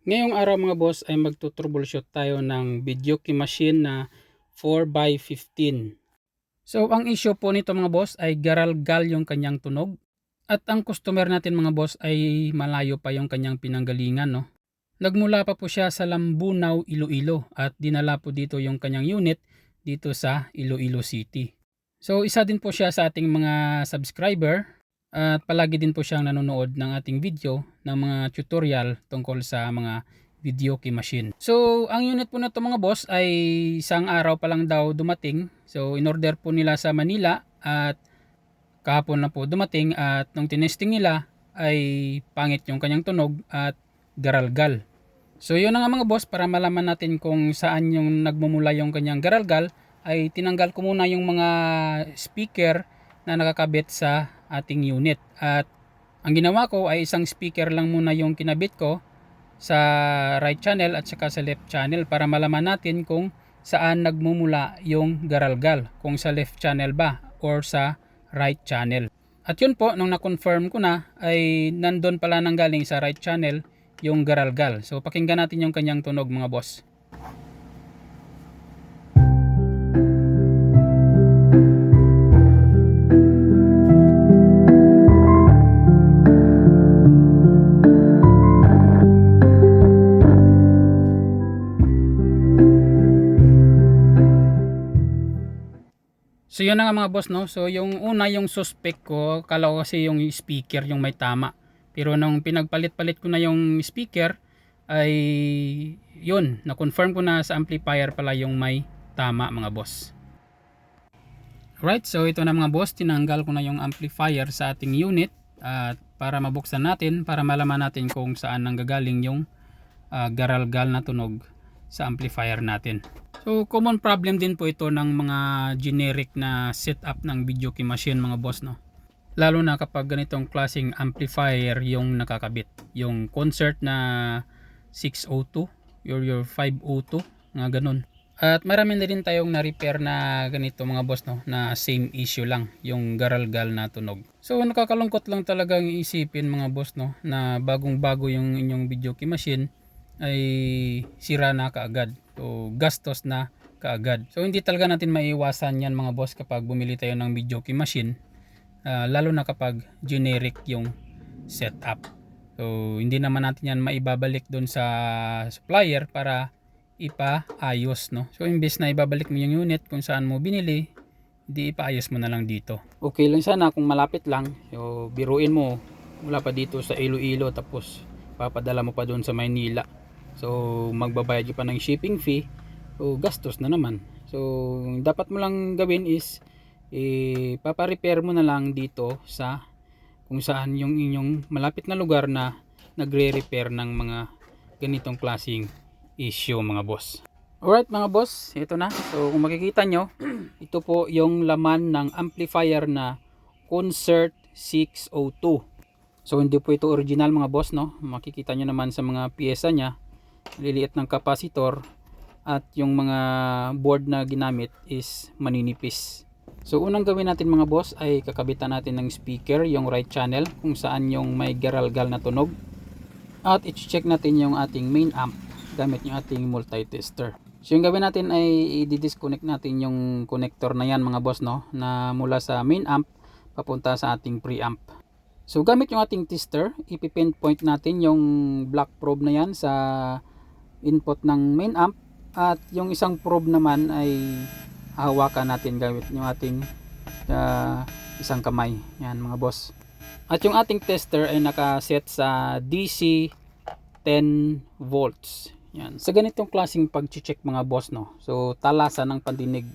Ngayong araw mga boss ay magto-troubleshoot tayo ng video key machine na 4x15. So ang issue po nito mga boss ay garalgal yung kanyang tunog. At ang customer natin mga boss ay malayo pa yung kanyang pinanggalingan, no? Nagmula pa po siya sa Lambunaw, Iloilo at dinala po dito yung kanyang unit dito sa Iloilo City. So isa din po siya sa ating mga subscriber at palagi din po siyang nanonood ng ating video ng mga tutorial tungkol sa mga video key machine. So ang unit po na to mga boss ay isang araw pa lang daw dumating. So in order po nila sa Manila at kahapon na po dumating at nung tinesting nila ay pangit yung kanyang tunog at garalgal. So yun na nga mga boss, para malaman natin kung saan yung nagmumula yung kanyang garalgal ay tinanggal ko muna yung mga speaker na nakakabit sa ating unit. At ang ginawa ko ay isang speaker lang muna yung kinabit ko sa right channel at saka sa left channel para malaman natin kung saan nagmumula yung garalgal, kung sa left channel ba or sa right channel. At yun po, nung na-confirm ko na ay nandun pala nanggaling sa right channel yung garalgal. So pakinggan natin yung kanyang tunog mga boss. So yun na nga mga boss, no. So yung una, yung suspect ko, kala ko kasi yung speaker yung may tama. Pero nung pinagpalit-palit ko na yung speaker ay yun, na-confirm ko na sa amplifier pala yung may tama mga boss. Right, so ito na mga boss, tinanggal ko na yung amplifier sa ating unit at para mabuksan natin, para malaman natin kung saan nanggagaling yung garalgal na tunog sa amplifier natin. So common problem din po ito ng mga generic na setup ng video key machine mga boss, no. Lalo na kapag ganitong klaseng amplifier yung nakakabit, yung concert na 602 or your 502 nga ganun. At marami na rin tayong na-repair na ganito mga boss, no, na same issue lang, yung garalgal na tunog. So nakakalungkot lang talagang isipin mga boss, no, na bagong bago yung inyong video key machine ay sira na kaagad. So gastos na kaagad. So hindi talaga natin maiiwasan yan mga boss kapag bumili tayo ng video key machine, lalo na kapag generic yung setup. So hindi naman natin yan maibabalik doon sa supplier para ipaayos, no. So imbes na ibabalik mo yung unit kung saan mo binili, di ipaayos mo na lang dito. Okay lang sana kung malapit lang. So biruin mo, mula pa dito sa Iloilo tapos papadala mo pa doon sa Maynila. So magbabayad ka pa ng shipping fee. So gastos na naman. So dapat mo lang gawin is papa-repair mo na lang dito sa kung saan yung inyong malapit na lugar na nagre-repair ng mga ganitong klaseng issue mga boss. Alright mga boss, ito na. So kung makikita nyo, ito po yung laman ng amplifier na Concert 602. So hindi po ito original mga boss, no. Makikita nyo naman sa mga piyesa nya, liliit ng kapasitor at yung mga board na ginamit is maninipis. So unang gawin natin mga boss ay kakabitan natin ng speaker yung right channel kung saan yung may garalgal na tunog. At i-check natin yung ating main amp gamit yung ating multi-tester. So yung gawin natin ay i-disconnect natin yung connector na yan mga boss, no, na mula sa main amp papunta sa ating preamp. So gamit yung ating tester, ipipinpoint natin yung black probe na yan sa input ng main amp at yung isang probe naman ay hawakan natin gamit yung ating isang kamay. Yan mga boss. At yung ating tester ay nakaset sa DC 10 volts. Yan. Sa ganitong klaseng pag-check mga boss, no. So talasan ng pandinig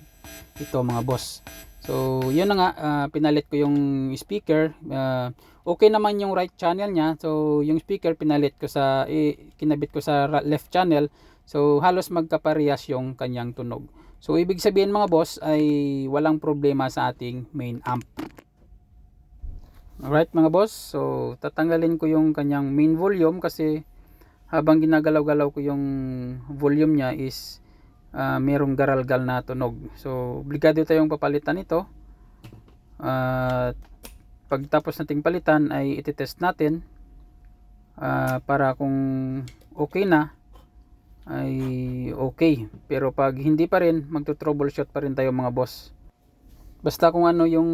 ito mga boss. So yun na nga, pinalit ko yung speaker. Okay naman yung right channel niya. So yung speaker pinalit ko sa kinabit ko sa left channel. So halos magkaparehas yung kanyang tunog. So ibig sabihin mga boss ay walang problema sa ating main amp. Alright mga boss, so tatanggalin ko yung kanyang main volume kasi habang ginagalaw-galaw ko yung volume niya is merong garalgal na tunog. So obligado tayong papalitan ito. Pagtapos nating palitan ay ititest natin para kung okay na ay okay, pero pag hindi pa rin, magto-troubleshoot pa rin tayo mga boss. Basta kung ano yung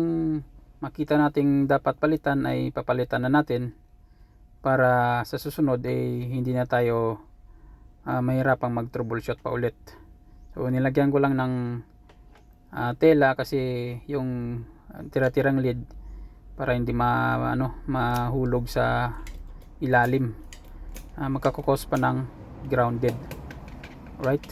makita nating dapat palitan ay papalitan na natin, para sa susunod hindi na tayo mahirapang mag-troubleshoot pa ulit. So nilagyan ko lang ng tela kasi yung tira-tirang lead para hindi mahulog sa ilalim, magkakukos pa ng grounded, right?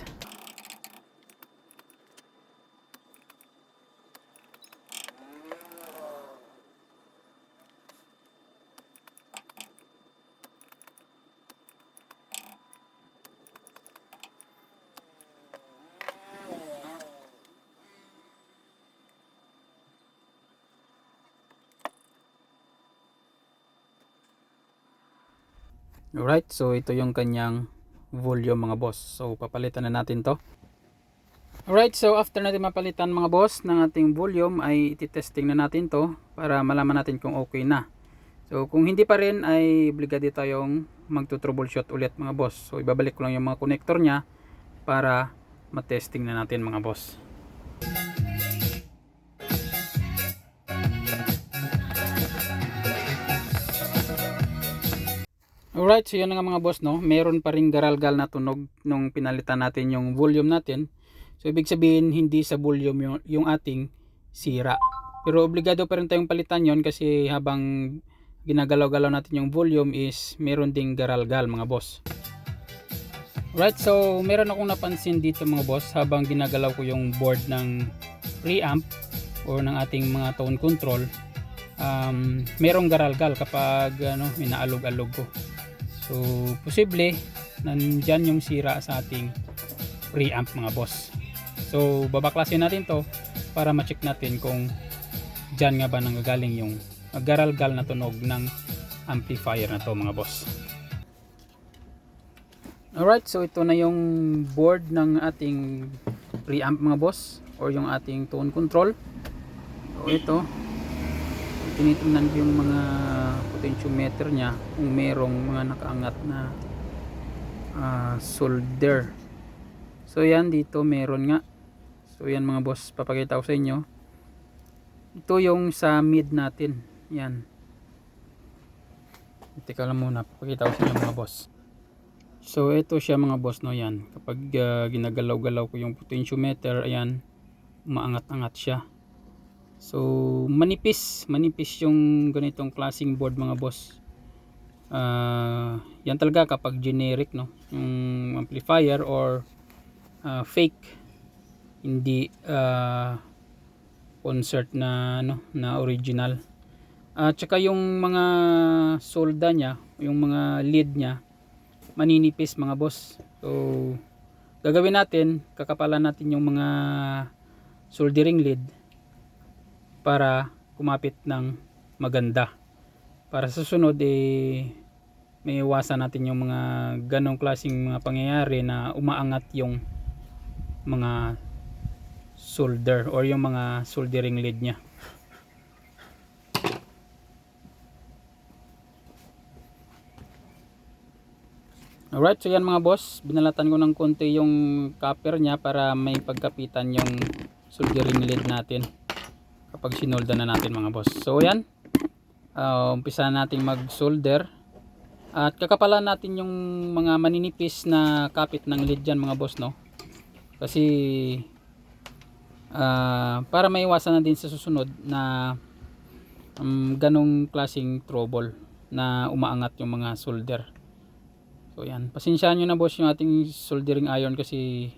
Alright, so ito yung kanyang volume mga boss. So papalitan na natin to. Alright, so after natin mapalitan mga boss ng ating volume, ay ititesting na natin to para malaman natin kung okay na. So kung hindi pa rin ay obligado tayong magto-troubleshoot ulit mga boss. So ibabalik ko lang yung mga connector nya para matesting na natin mga boss. Alright, so yun nga mga boss, no? Meron pa ring garalgal na tunog nung pinalitan natin yung volume natin. So ibig sabihin hindi sa volume yung ating sira. Pero obligado pa rin tayong palitan yon kasi habang ginagalaw-galaw natin yung volume is meron ding garalgal mga boss. Right, so meron akong napansin dito mga boss habang ginagalaw ko yung board ng preamp or ng ating mga tone control. Merong garalgal kapag inaalog-alog ko. So posible nandyan yung sira sa ating preamp mga boss. So babaklasin natin to para ma-check natin kung dyan nga ba nanggagaling yung garalgal na tunog ng amplifier na to mga boss. Alright, so ito na yung board ng ating preamp mga boss or yung ating tone control. So ito, tinitingnan ko yung mga potentiometer nya kung merong mga nakaangat na solder. So yan, dito meron nga. So yan mga boss, papakita ko sa inyo. Ito yung sa mid natin. Yan. Teka lang muna, papakita ko sa inyo mga boss. So ito siya mga boss, no, yan. Kapag ginagalaw-galaw ko yung potentiometer, ayan, umaangat-angat siya. So manipis yung ganitong klaseng board mga boss. Yan talaga kapag generic, no, yung amplifier or fake, hindi concert na na original. At saka yung mga solda nya, yung mga lead nya maninipis mga boss. So gagawin natin, kakapalan natin yung mga soldering lead para kumapit ng maganda, para sa susunod may iwasan natin yung mga ganong klaseng mga pangyayari na umaangat yung mga solder or yung mga soldering lead nya. Alright, so yan mga boss, binalatan ko ng konti yung copper nya para may pagkapitan yung soldering lead natin kapag sinolda na natin mga boss. So yan, umpisa natin mag solder at kakapalan natin yung mga maninipis na kapit ng lead dyan mga boss, no, kasi para maiwasan na din sa susunod na ganong klaseng trouble na umaangat yung mga solder. So yan, pasensyahan nyo na boss yung ating soldering iron kasi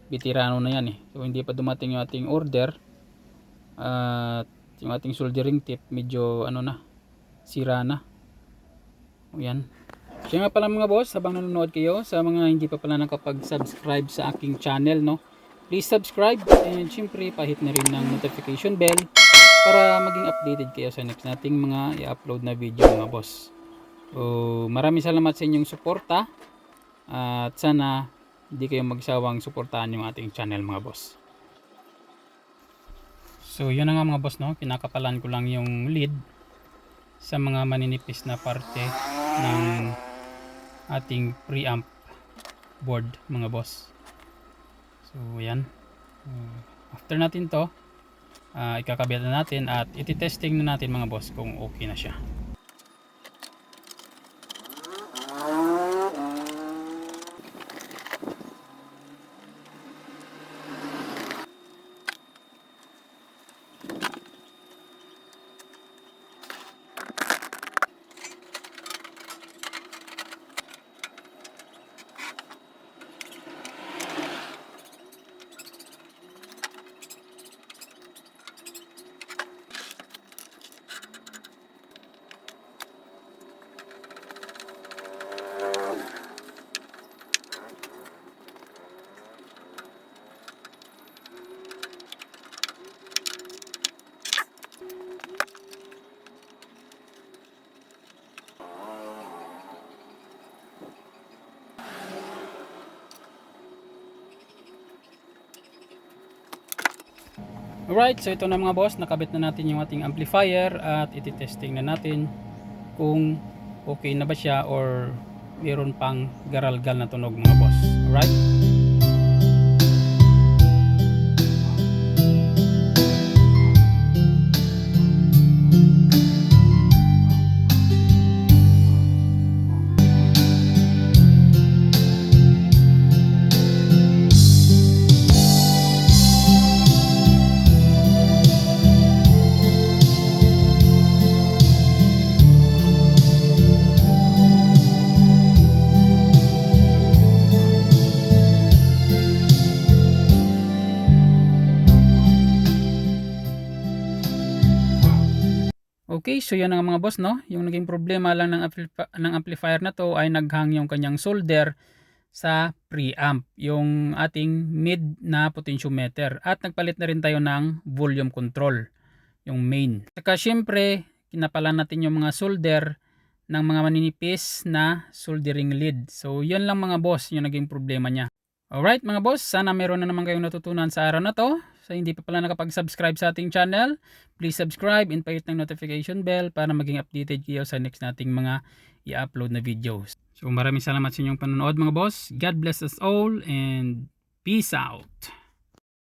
bitirano na yan so hindi pa dumating yung ating order at yung ating soldering tip medyo sira na. O yan, so nga pala mga boss, habang nanonood kayo, sa mga hindi pa pala nakapag-subscribe sa aking channel, no, please subscribe and syempre pahit na rin ng notification bell para maging updated kayo sa next nating mga i-upload na video mga boss. So maraming salamat sa inyong suporta at sana hindi kayo magsawang suportahan yung ating channel mga boss. So yun na nga mga boss, no, kinakapalan ko lang yung lead sa mga maninipis na parte ng ating preamp board mga boss. So yan. After natin to, ikakabit na natin at iti-testing na natin mga boss kung okay na siya. Alright, so ito na mga boss, nakabit na natin yung ating amplifier at iti-testing na natin kung okay na ba siya or meron pang garalgal na tunog mga boss. Alright? Okay, so yan nga mga boss, no? Yung naging problema lang ng amplifier na to ay naghang yung kanyang solder sa preamp, yung ating mid na potentiometer, at nagpalit na rin tayo ng volume control, yung main. Saka syempre, kinapalan natin yung mga solder ng mga maninipis na soldering lead. So yun lang mga boss, yung naging problema niya. Alright mga boss, sana meron na naman kayong natutunan sa araw na to. Sa hindi pa pala nakapag-subscribe sa ating channel, please subscribe and pahit ng notification bell para maging updated kayo sa next nating mga i-upload na videos. So maraming salamat sa inyong panonood mga boss. God bless us all and peace out.